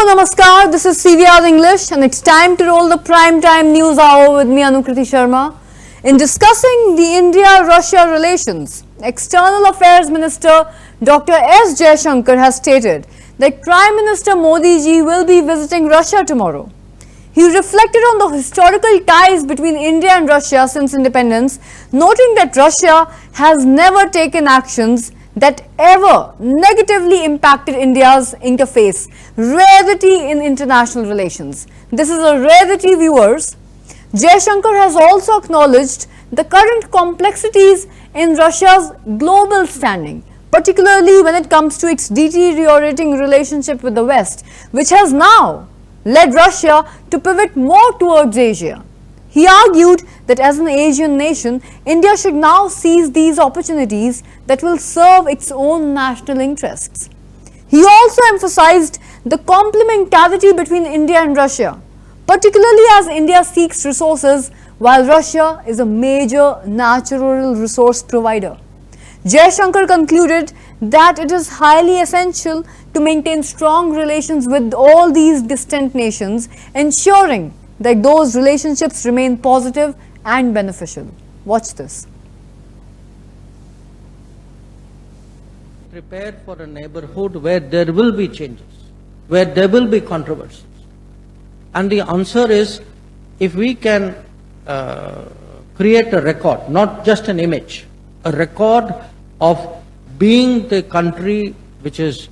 Namaskar, this is CVR English and it's time to roll the prime time news hour with me Anukriti Sharma. In discussing the India-Russia relations, External Affairs Minister Dr. S. Jaishankar has stated that Prime Minister Modi ji will be visiting Russia tomorrow. He reflected on the historical ties between India and Russia since independence, noting that Russia has never taken actions that ever negatively impacted India's interface, rarity in international relations. This is a rarity, viewers. Jaishankar has also acknowledged the current complexities in Russia's global standing, particularly when it comes to its deteriorating relationship with the West, which has now led Russia to pivot more towards Asia. He argued that as an Asian nation, India should now seize these opportunities that will serve its own national interests. He also emphasized the complementarity between India and Russia, particularly as India seeks resources while Russia is a major natural resource provider. Jaishankar concluded that it is highly essential to maintain strong relations with all these distant nations, ensuring that those relationships remain positive and beneficial. Watch this. Prepare for a neighborhood where there will be changes, where there will be controversies. And the answer is, if we can create a record, not just an image, a record of being the country which is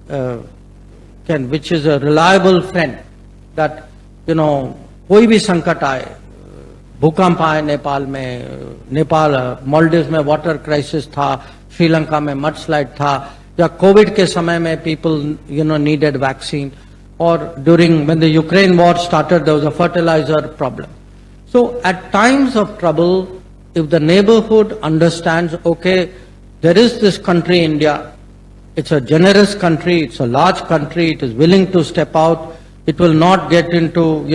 a reliable friend, that, कोई भी संकट आए, भूकंप आए नेपाल में, मालदीव्स में water crisis था, श्रीलंका में मडस्लाइड था, या कोविड के समय में people needed vaccine, or during when the Ukraine war started there was a fertilizer problem. So at times of trouble, if the neighborhood understands, okay, there is this country India, it's a generous country, it's a large country, it is willing to step out, it will not get into,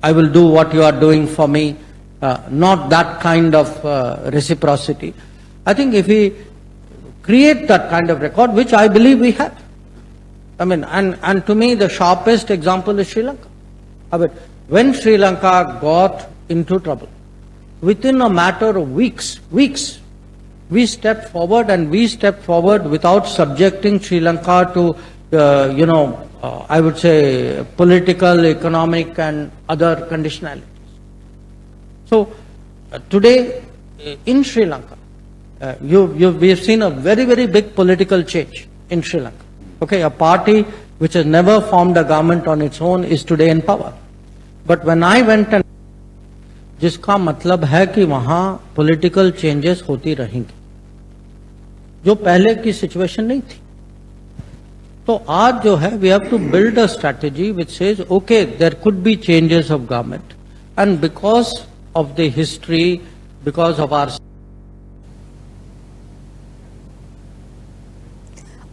I will do what you are doing for me, not that kind of reciprocity. I think if we create that kind of record, which I believe we have, and to me the sharpest example is Sri Lanka. When Sri Lanka got into trouble, within a matter of weeks, we stepped forward, and we stepped forward without subjecting Sri Lanka to, I would say, political, economic and other conditionalities. So today in Sri Lanka, we have seen a very, very big political change in Sri Lanka. Okay, a party which has never formed a government on its own is today in power. But when I went and जिसका मतलब है कि वहां political changes होती रहेंगी, जो पहले की सिचुएशन नहीं थी. तो आज जो है, we have to build a strategy which says okay, there could be changes of government, and because of the history, because of our.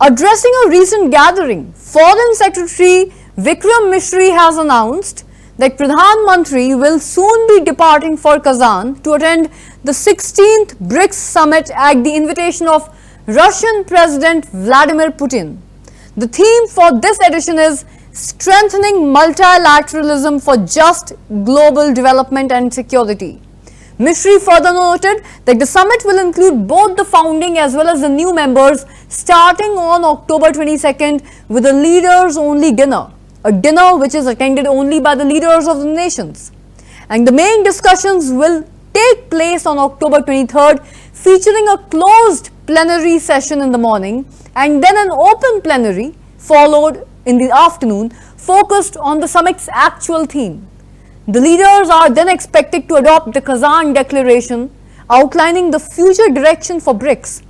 Addressing a recent gathering, Foreign Secretary Vikram Misri has announced that Pradhan Mantri will soon be departing for Kazan to attend the 16th BRICS summit at the invitation of Russian President Vladimir Putin. The theme for this edition is strengthening multilateralism for just global development and security. Misri further noted that the summit will include both the founding as well as the new members, starting on October 22nd with a leaders-only dinner, a dinner which is attended only by the leaders of the nations. And the main discussions will take place on October 23rd, featuring a closed plenary session in the morning and then an open plenary followed in the afternoon, focused on the summit's actual theme. The leaders are then expected to adopt the Kazan Declaration outlining the future direction for BRICS.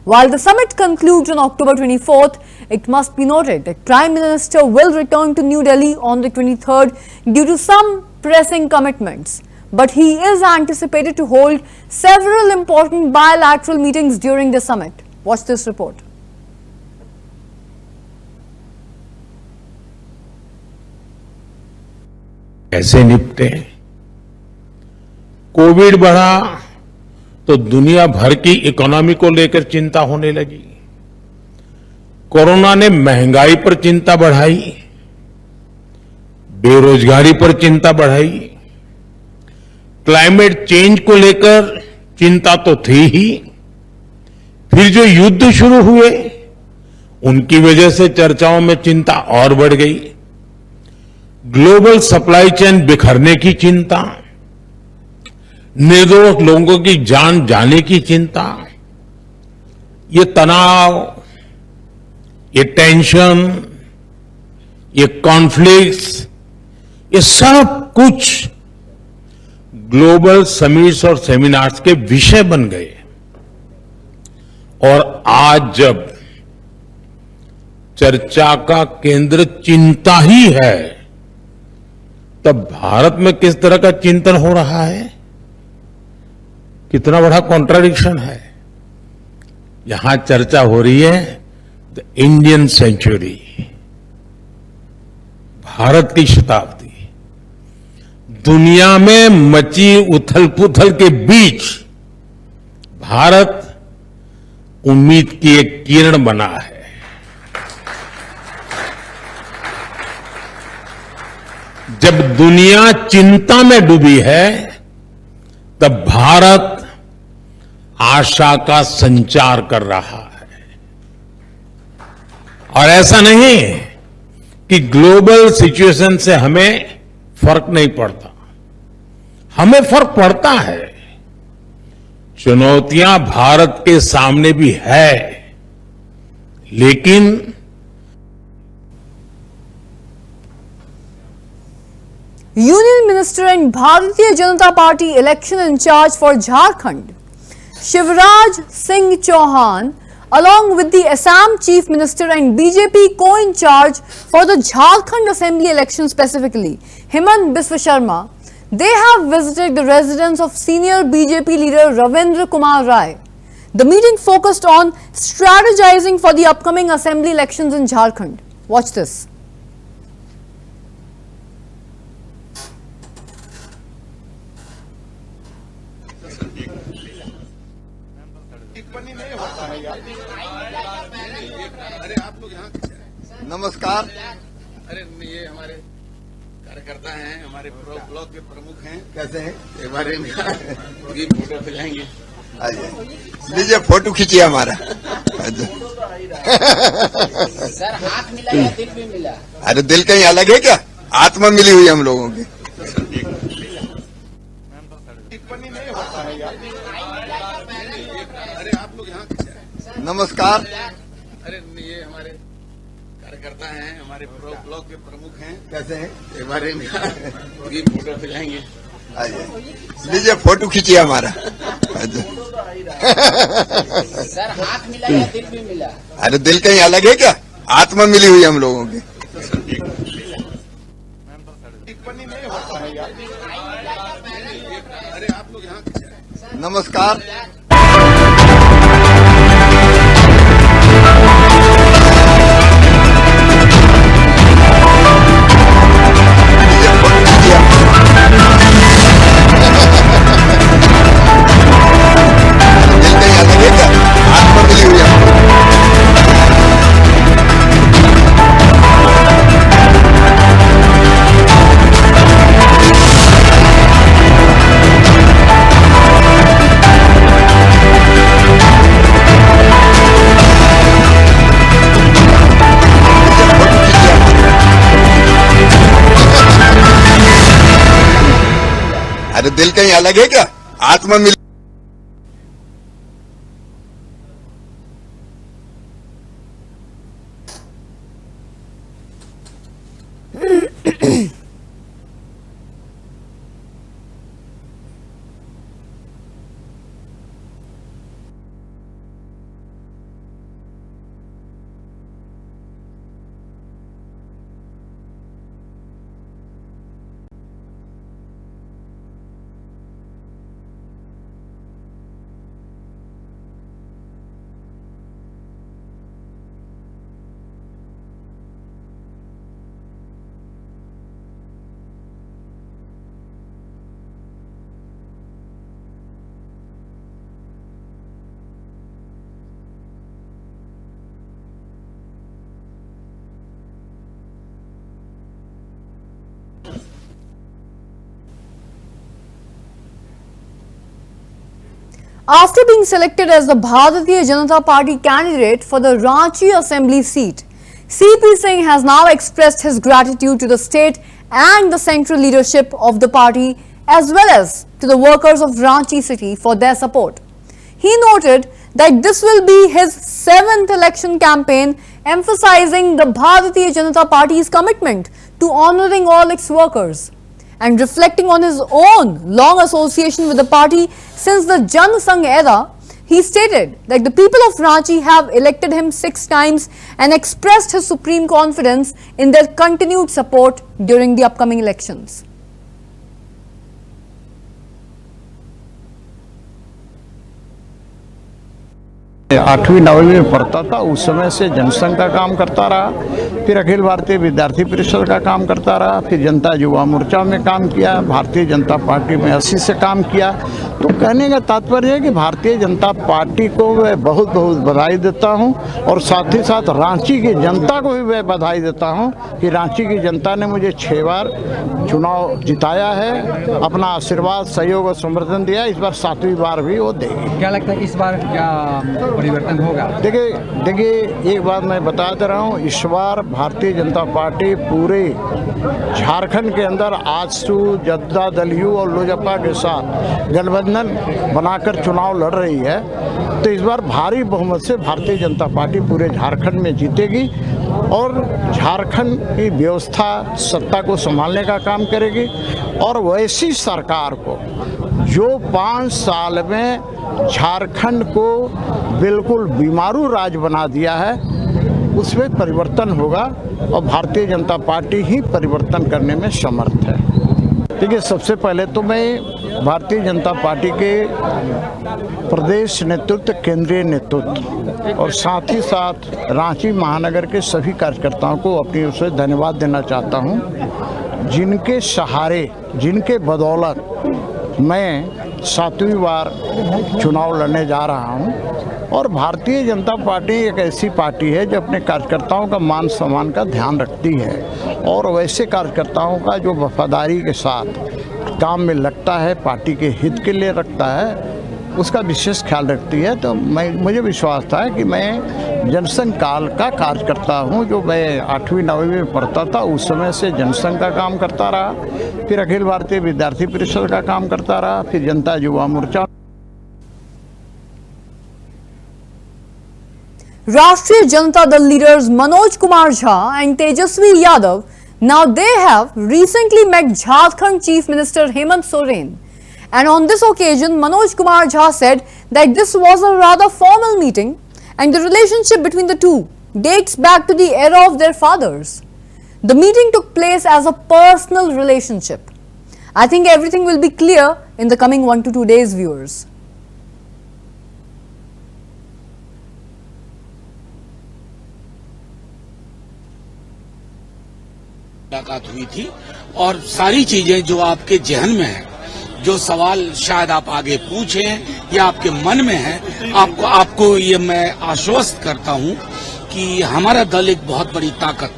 While the summit concludes on October 24th, it must be noted that Prime Minister will return to New Delhi on the 23rd due to some pressing commitments. But he is anticipated to hold several important bilateral meetings during the summit. Watch this report. कैसे निपटे? Covid बढ़ा तो दुनिया भर की economy को लेकर चिंता होने लगी. कोरोना ने महंगाई पर चिंता बढ़ाई. बेरोजगारी पर चिंता बढ़ाई, क्लाइमेट चेंज को लेकर चिंता तो थी ही, फिर जो युद्ध शुरू हुए उनकी वजह से चर्चाओं में चिंता और बढ़ गई, ग्लोबल सप्लाई चेन बिखरने की चिंता, निर्दोष लोगों की जान जाने की चिंता, ये तनाव, ये टेंशन, ये कॉन्फ्लिक्ट्स, ये सब कुछ ग्लोबल समिट्स और सेमिनार्स के विषय बन गए। और आज जब चर्चा का केंद्र चिंता ही है, तब भारत में किस तरह का चिंतन हो रहा है, कितना बड़ा कॉन्ट्राडिक्शन है। यहां चर्चा हो रही है द इंडियन सेंचुरी, भारत की शताब्दी। दुनिया में मची उथल पुथल के बीच भारत उम्मीद की एक किरण बना है। जब दुनिया चिंता में डूबी है, तब भारत आशा का संचार कर रहा है। और ऐसा नहीं कि ग्लोबल सिचुएशन से हमें फर्क नहीं पड़ता, हमें फर्क पड़ता है। चुनौतियां भारत के सामने भी है, लेकिन Union Minister and Bharatiya Janata Party election in charge for Jharkhand, Shivraj Singh Chauhan, along with the Assam Chief Minister and BJP co-in charge for the Jharkhand Assembly election specifically, Hemant Biswa Sharma, they have visited the residence of senior BJP leader Ravindra Kumar Rai. The meeting focused on strategizing for the upcoming assembly elections in Jharkhand. Watch this. नमस्कार। अरे ये हमारे कार्यकर्ता हैं, हमारे block के प्रमुख हैं। कैसे हैं? के बारे में ये फोटो खिंचाएंगे। आइए, लीजिए फोटो खींचिए हमारा। सर हाथ मिला या दिल भी मिला? अरे दिल कहीं अलग है क्या? आत्मा मिली हुई हम लोगों की। अरे आप लोग यहाँ नमस्कार। अरे ये हमारे कार्यकर्ता हैं, हमारे ब्लॉक के प्रमुख हैं। कैसे हैं? के बारे में ये फोटो खिंचाएंगे। आइए, लीजिए फोटो खींचिए हमारा। सर हाथ मिला या दिल भी मिला? अरे दिल कहीं अलग है क्या? आत्मा मिली हुई हम लोगों की। अरे आप लोग यहाँ नमस्कार। अरे दिल कहीं अलग है क्या? आत्मा मिली। After being selected as the Bharatiya Janata Party candidate for the Ranchi Assembly seat, CP Singh has now expressed his gratitude to the state and the central leadership of the party as well as to the workers of Ranchi city for their support. He noted that this will be his 7th election campaign, emphasizing the Bharatiya Janata Party's commitment to honouring all its workers. And reflecting on his own long association with the party since the Jan Sangh era, he stated that the people of Ranchi have elected him 6 times and expressed his supreme confidence in their continued support during the upcoming elections. आठवीं नौवीं में पढ़ता था उस समय से जनसंघ का काम करता रहा, फिर अखिल भारतीय विद्यार्थी परिषद का काम करता रहा, फिर जनता युवा मोर्चा में काम किया, भारतीय जनता पार्टी में 80 से काम किया। तो कहने का तात्पर्य है कि भारतीय जनता पार्टी को मैं बहुत बहुत बधाई देता हूं और साथ ही साथ रांची की जनता को भी मैं बधाई देता हूं कि रांची की जनता ने मुझे 6 बार चुनाव जिताया है, अपना आशीर्वाद सहयोग और समर्थन दिया। इस बार 7वीं बार भी वो देगी। क्या लगता है इस बार क्या परिवर्तन होगा? देखिए एक बात मैं बता दे रहा हूँ, इस बार भारतीय जनता पार्टी पूरे झारखंड के अंदर आजसू, जद्दा दलयू और लोजपा के साथ गठबंधन बनाकर चुनाव लड़ रही है। तो इस बार भारी बहुमत से भारतीय जनता पार्टी पूरे झारखंड में जीतेगी और झारखंड की व्यवस्था सत्ता को संभालने का काम करेगी और वैसी सरकार को जो 5 साल में झारखंड को बिल्कुल बीमारू राज्य बना दिया है, उसमें परिवर्तन होगा और भारतीय जनता पार्टी ही परिवर्तन करने में समर्थ है। देखिए, सबसे पहले तो मैं भारतीय जनता पार्टी के प्रदेश नेतृत्व, केंद्रीय नेतृत्व और साथ ही साथ रांची महानगर के सभी कार्यकर्ताओं को अपनी ओर से धन्यवाद देना चाहता हूं, जिनके सहारे, जिनके बदौलत मैं 7वीं बार चुनाव लड़ने जा रहा हूं। और भारतीय जनता पार्टी एक ऐसी पार्टी है जो अपने कार्यकर्ताओं का मान सम्मान का ध्यान रखती है और वैसे कार्यकर्ताओं का जो वफादारी के साथ काम में लगता है, पार्टी के हित के लिए रखता है, उसका विशेष ख्याल रखती है। तो मुझे विश्वास था कि मैं जनसंघ काल का कार्यकर्ता हूं। जो मैं 8वीं 9वीं में पढ़ता था उस समय से जनसंघ का काम करता रहा, फिर अखिल भारतीय विद्यार्थी परिषद का काम करता रहा, फिर Janata Yuva Morcha. Rashtriya Janata Dal leaders Manoj Kumar Jha and Tejasvi Yadav, now they have recently met Jharkhand Chief Minister Hemant Soren. And on this occasion, Manoj Kumar Jha said that this was a rather formal meeting and the relationship between the two dates back to the era of their fathers. The meeting took place as a personal relationship. I think everything will be clear in the coming 1 to 2 days, viewers. मुलाकात हुई थी और सारी चीजें जो आपके जहन में है, जो सवाल शायद आप आगे पूछें या आपके मन में है, आपको ये मैं आश्वस्त करता हूं कि हमारा दल एक बहुत बड़ी ताकत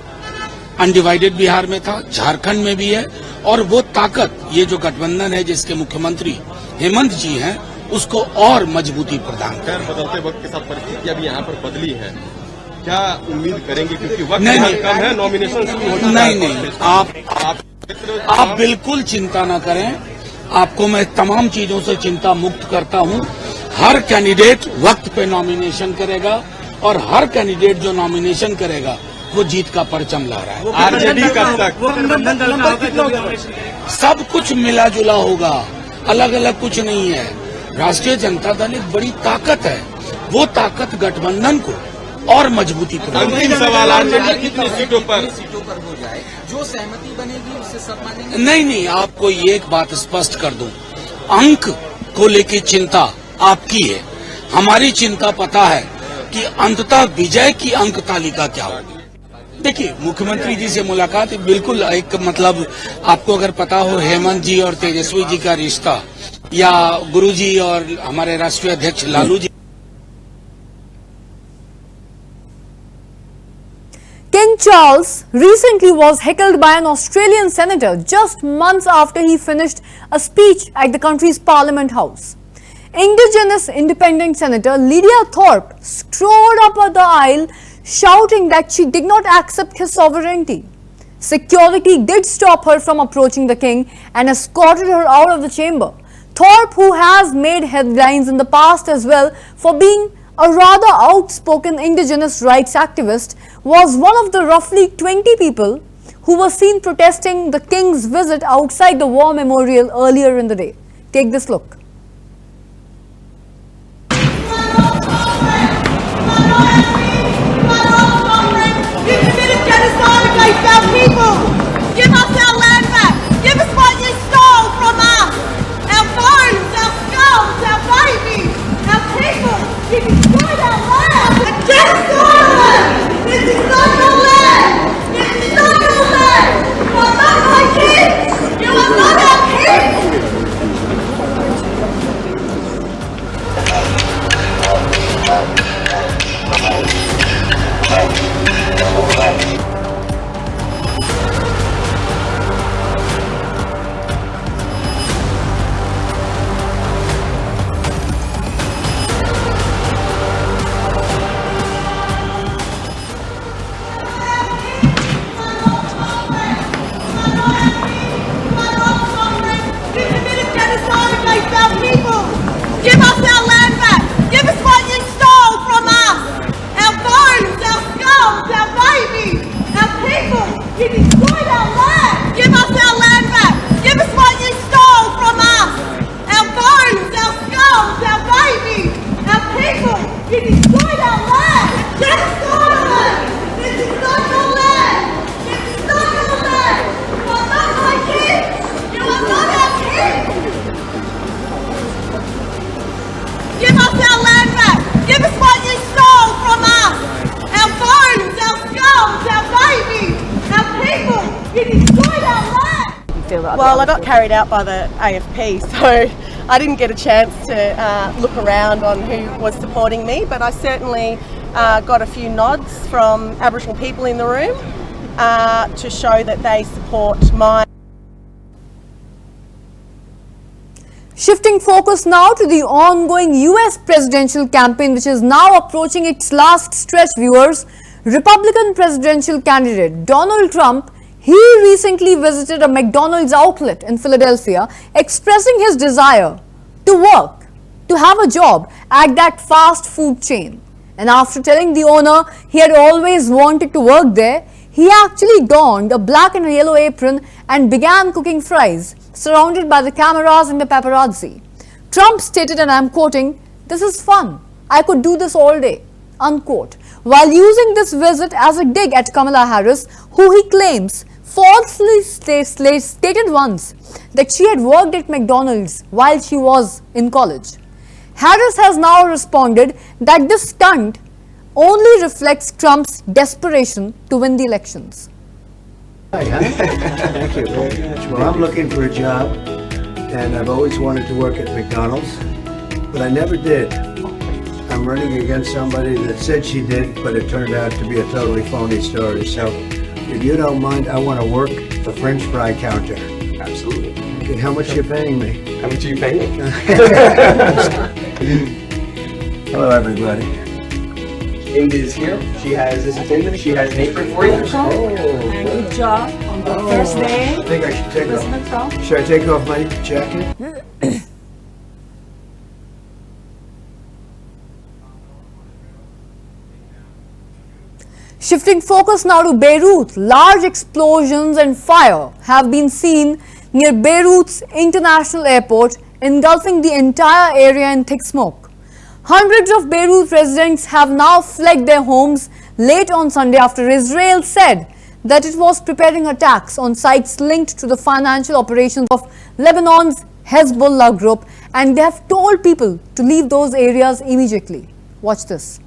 अनडिवाइडेड बिहार में था, झारखंड में भी है और वो ताकत, ये जो गठबंधन है जिसके मुख्यमंत्री हेमंत जी हैं, उसको और मजबूती प्रदान करें। बदलते वक्त के साथ परिस्थितियां भी यहाँ पर बदली है, क्या उम्मीद करेंगे क्योंकि वक्त कम है, नॉमिनेशन नहीं, आप बिल्कुल चिंता न करें। आपको मैं तमाम चीजों से चिंता मुक्त करता हूं। हर कैंडिडेट वक्त पे नॉमिनेशन करेगा और हर कैंडिडेट जो नॉमिनेशन करेगा वो जीत का परचम ला रहा है। आरजेडी कब तक सब कुछ मिला जुला होगा, अलग अलग कुछ नहीं है। राष्ट्रीय जनता दल एक बड़ी ताकत है, वो ताकत गठबंधन को और मजबूती प्रदान। अंतिम सवाल, आरजेडी कितनी सीटों पर हो जाए, जो सहमति बनेगी उससे सब मानेंगे। नहीं, आपको ये एक बात स्पष्ट कर दूं, अंक को लेकर चिंता आपकी है, हमारी चिंता पता है कि अंततः विजय की अंक तालिका क्या होगी। देखिए, मुख्यमंत्री जी से मुलाकात बिल्कुल एक मतलब, आपको अगर पता हो हेमंत जी और तेजस्वी जी का रिश्ता या गुरु जी और हमारे राष्ट्रीय अध्यक्ष Lalu ji. King Charles recently was heckled by an Australian senator just months after he finished a speech at the country's Parliament House. Indigenous Independent Senator Lydia Thorpe strode up the aisle shouting that she did not accept his sovereignty. Security did stop her from approaching the king and escorted her out of the chamber. Thorpe, who has made headlines in the past as well for being a rather outspoken Indigenous rights activist, was one of the roughly 20 people who were seen protesting the king's visit outside the war memorial earlier in the day. Take this look. You committed genocide against our people. Give us our land back. Give us what you stole from us. Our bones, our skulls, our babies, our people. You destroyed our land. A genocide! This is not your land. This is not your land. You are not my kids. You are not our kids. Give us our land back. Give us what you stole from us. Our bones, our skulls, our babies, our people. You destroyed our land. Give us our land back. Give us what you stole from us. Our bones, our skulls, our babies, our people. You destroyed our land. Genocide! This is not your land. This is not your land. You are not my kids. You are not our kids. Give us our land back. Give us what you stole from us. Our bones, our skulls, our babies, our people. You destroyed our land. Well, I got carried out by the AFP, so I didn't get a chance to look around on who was supporting me, but I certainly got a few nods from Aboriginal people in the room to show that they support my. Shifting focus now to the ongoing US presidential campaign, which is now approaching its last stretch, viewers. Republican presidential candidate Donald Trump, he recently visited a McDonald's outlet in Philadelphia, expressing his desire to work, to have a job at that fast food chain. And after telling the owner he had always wanted to work there, he actually donned a black and yellow apron and began cooking fries, surrounded by the cameras and the paparazzi. Trump stated, and I'm quoting, "This is fun. I could do this all day," unquote, while using this visit as a dig at Kamala Harris, who he claims falsely stated once that she had worked at McDonald's while she was in college. Harris has now responded that this stunt only reflects Trump's desperation to win the elections. Hi, thank you very much. Well, I'm looking for a job, and I've always wanted to work at McDonald's, but I never did. I'm running against somebody that said she did, but it turned out to be a totally phony story. So, if you don't mind, I want to work the French fry counter. Absolutely. Okay, how much are you paying me? How much are you paying? Hello, everybody. Indy is here. She has this attendant. She has an apron for you. Good job on the first day. I think I should take off. Should I take off my jacket? Shifting focus now to Beirut, large explosions and fire have been seen near Beirut's international airport, engulfing the entire area in thick smoke. Hundreds of Beirut residents have now fled their homes late on Sunday after Israel said that it was preparing attacks on sites linked to the financial operations of Lebanon's Hezbollah group, and they have told people to leave those areas immediately. Watch this.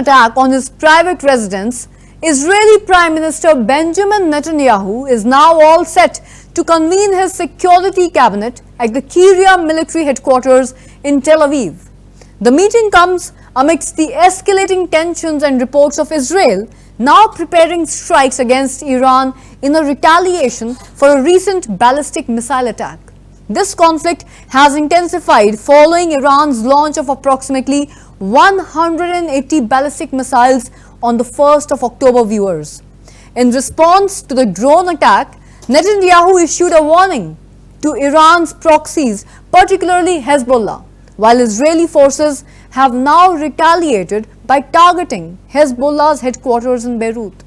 attack on his private residence, Israeli Prime Minister Benjamin Netanyahu is now all set to convene his security cabinet at the Kiryat military headquarters in Tel Aviv. The meeting comes amidst the escalating tensions and reports of Israel now preparing strikes against Iran in a retaliation for a recent ballistic missile attack. This conflict has intensified following Iran's launch of approximately 180 ballistic missiles on the 1st of October, viewers. In response to the drone attack, Netanyahu issued a warning to Iran's proxies, particularly Hezbollah, while Israeli forces have now retaliated by targeting Hezbollah's headquarters in Beirut.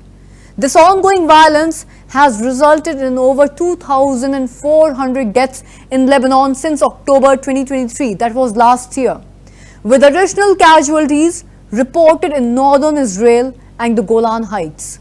This ongoing violence has resulted in over 2,400 deaths in Lebanon since October 2023, that was last year, with additional casualties reported in northern Israel and the Golan Heights.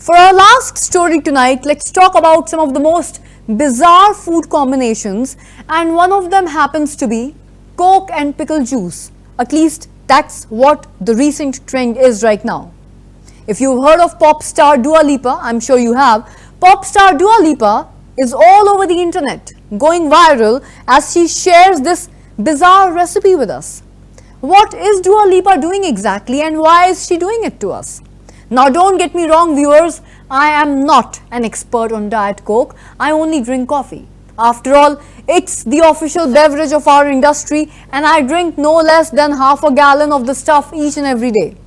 For our last story tonight, let's talk about some of the most bizarre food combinations, and one of them happens to be Coke and pickle juice. At least that's what the recent trend is right now. If you've heard of pop star Dua Lipa, I'm sure you have, pop star Dua Lipa is all over the internet, going viral as she shares this bizarre recipe with us. What is Dua Lipa doing exactly, and why is she doing it to us? Now, don't get me wrong, viewers, I am not an expert on Diet Coke. I only drink coffee. After all, it's the official beverage of our industry, and I drink no less than half a gallon of the stuff each and every day.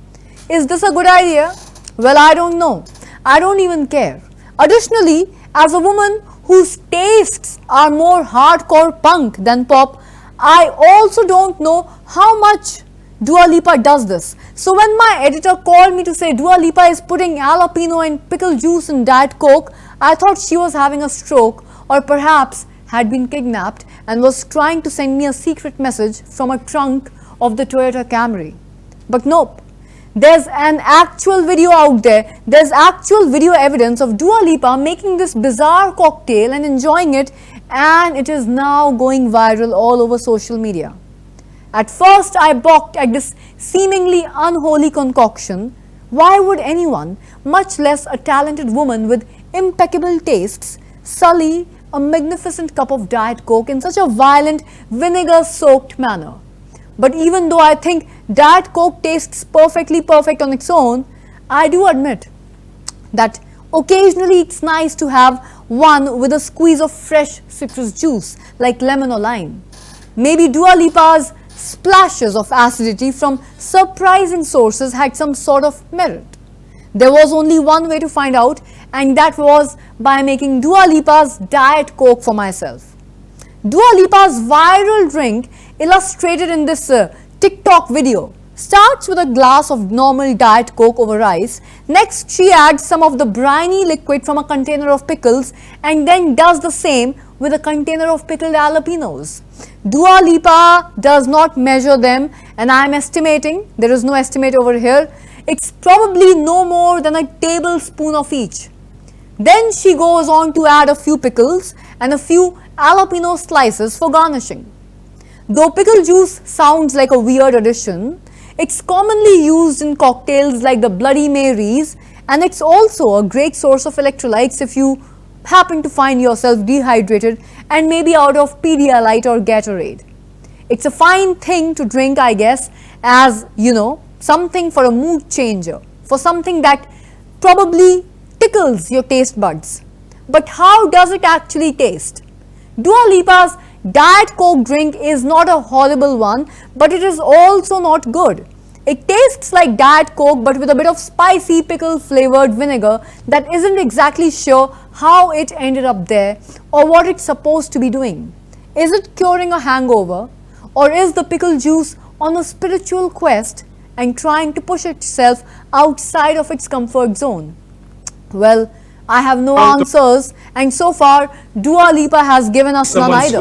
Is this a good idea? Well, I don't know. I don't even care. Additionally, as a woman whose tastes are more hardcore punk than pop, I also don't know how much Dua Lipa does this. So when my editor called me to say Dua Lipa is putting jalapeno and pickle juice in Diet Coke, I thought she was having a stroke, or perhaps had been kidnapped and was trying to send me a secret message from a trunk of the Toyota Camry. But nope. There's an actual video out there. There's actual video evidence of Dua Lipa making this bizarre cocktail and enjoying it, and it is now going viral all over social media. At first, I balked at this seemingly unholy concoction. Why would anyone, much less a talented woman with impeccable tastes, sully a magnificent cup of Diet Coke in such a violent, vinegar-soaked manner? But even though I think Diet Coke tastes perfect on its own, I do admit that occasionally it's nice to have one with a squeeze of fresh citrus juice like lemon or lime. Maybe Dua Lipa's splashes of acidity from surprising sources had some sort of merit. There was only one way to find out, and that was by making Dua Lipa's Diet Coke for myself. Dua Lipa's viral drink, illustrated in this TikTok video, starts with a glass of normal Diet Coke over ice. Next, she adds some of the briny liquid from a container of pickles, and then does the same with a container of pickled jalapenos. Dua Lipa does not measure them, and I am estimating, there is no estimate over here, it's probably no more than a tablespoon of each. Then she goes on to add a few pickles and a few jalapeno slices for garnishing. Though pickle juice sounds like a weird addition, it's commonly used in cocktails like the Bloody Marys, and it's also a great source of electrolytes if you happen to find yourself dehydrated and maybe out of Pedialyte or Gatorade. It's a fine thing to drink, I guess, as, you know, something for a mood changer, for something that probably tickles your taste buds. But how does it actually taste? Dua Lipa's Diet Coke drink is not a horrible one, but it is also not good. It tastes like Diet Coke but with a bit of spicy pickle flavored vinegar that isn't exactly sure how it ended up there or what it's supposed to be doing. Is it curing a hangover, or is the pickle juice on a spiritual quest and trying to push itself outside of its comfort zone? Well, I have no answers, and so far Dua Lipa has given us none either.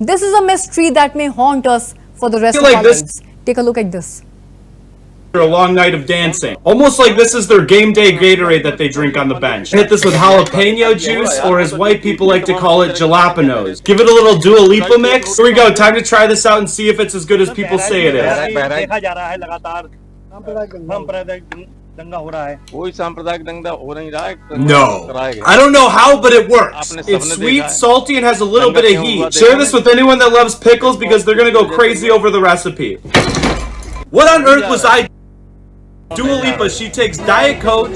This is a mystery that may haunt us for the rest of our lives. Take a look at this. A long night of dancing. Almost like this is their game day Gatorade that they drink on the bench. Hit this with jalapeno juice, or as white people like to call it, jalapenos. Give it a little Dua Lipa mix. Here we go, time to try this out and see if it's as good as people say it is. No. I don't know how, but it works. It's sweet, salty, and has a little bit of heat. Share this with anyone that loves pickles because they're gonna go crazy over the recipe. What on earth was I? Dua Lipa, she takes Diet Coke,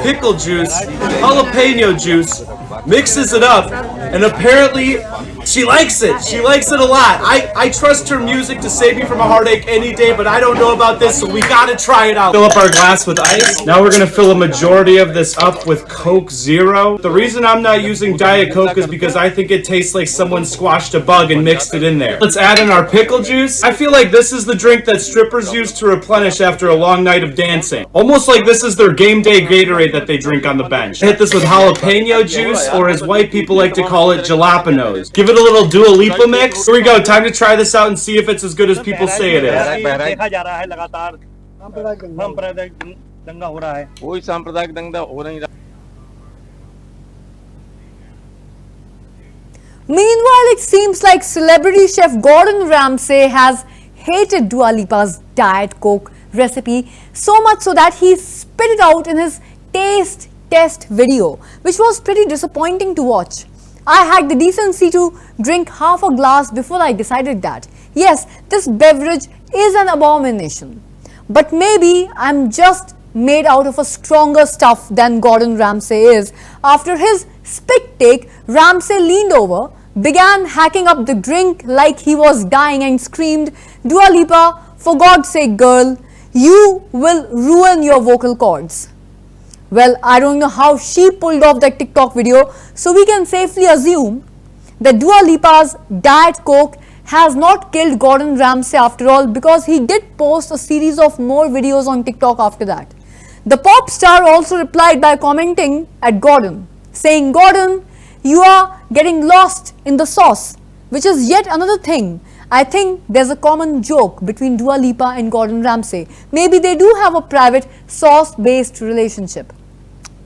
pickle juice, jalapeno juice, mixes it up, and apparently she likes it. She likes it a lot. I trust her music to save me from a heartache any day, but I don't know about this, so we gotta try it out. Fill up our glass with ice. Now we're gonna fill a majority of this up with Coke Zero. The reason I'm not using Diet Coke is because I think it tastes like someone squashed a bug and mixed it in there. Let's add in our pickle juice. I feel like this is the drink that strippers use to replenish after a long night of dancing. Almost like this is their game day Gatorade that they drink on the bench. Hit this with jalapeno juice, or as white people like to call it, jalapenos. Give it a little Dua Lipa mix. Here we go, time to try this out and see if it's as good as people say it is. Meanwhile, it seems like celebrity chef Gordon Ramsay has hated Dua Lipa's Diet Coke recipe so much so that he spit it out in his taste test video, which was pretty disappointing to watch. I had the decency to drink half a glass before I decided that, yes, this beverage is an abomination. But maybe I'm just made out of a stronger stuff than Gordon Ramsay is. After his spit take, Ramsay leaned over, began hacking up the drink like he was dying and screamed, "Dua Lipa, for God's sake, girl, you will ruin your vocal cords." Well, I don't know how she pulled off that TikTok video, so we can safely assume that Dua Lipa's Diet Coke has not killed Gordon Ramsay after all, because he did post a series of more videos on TikTok after that. The pop star also replied by commenting at Gordon, saying, "Gordon, you are getting lost in the sauce," which is yet another thing. I think there's a common joke between Dua Lipa and Gordon Ramsay. Maybe they do have a private sauce-based relationship.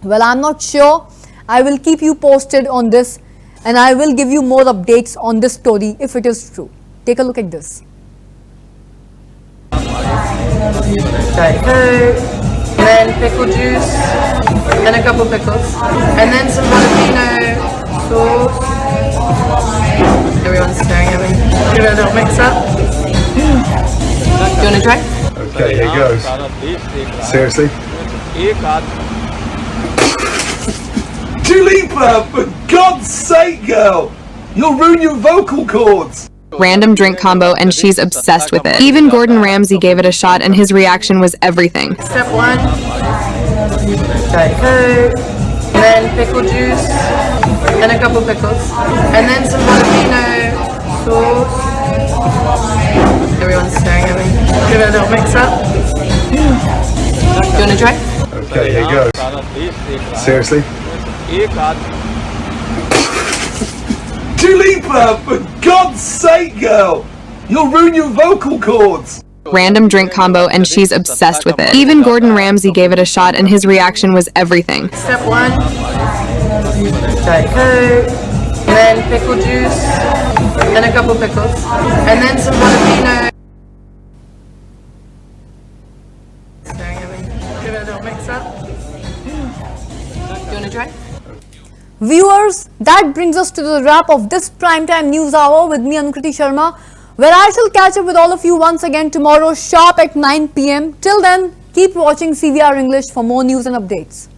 Well, I'm not sure. I will keep you posted on this, and I will give you more updates on this story if it is true. Take a look at this. Diet Coke, and then pickle juice, then a couple pickles, and then some jalapeno sauce. Everyone's staring at me. Give it a little mix up. Do you want to try? Okay, here goes. Seriously? Dua Lipa, for God's sake, girl! You'll ruin your vocal cords! Random drink combo, and she's obsessed with it. Even Gordon Ramsay gave it a shot, and his reaction was everything. Step one, Diet Coke, and then pickle juice, then a couple pickles, and then some jalapeno sauce. Everyone's staring at me. Give it a little mix up. Do you want to try? Okay, here goes. Seriously? Dua Lipa, for God's sake, girl! You'll ruin your vocal cords! Random drink combo, and she's obsessed with it. Even Gordon Ramsay gave it a shot, and his reaction was everything. Step one, Diet Coke, and then pickle juice, then a couple pickles, and then some jalapeno. Staring at me. Give it a little mix up. Do you want to try? Viewers, that brings us to the wrap of this primetime news hour with me, Anukriti Sharma, where I shall catch up with all of you once again tomorrow sharp at 9 p.m. Till then, keep watching CVR English for more news and updates.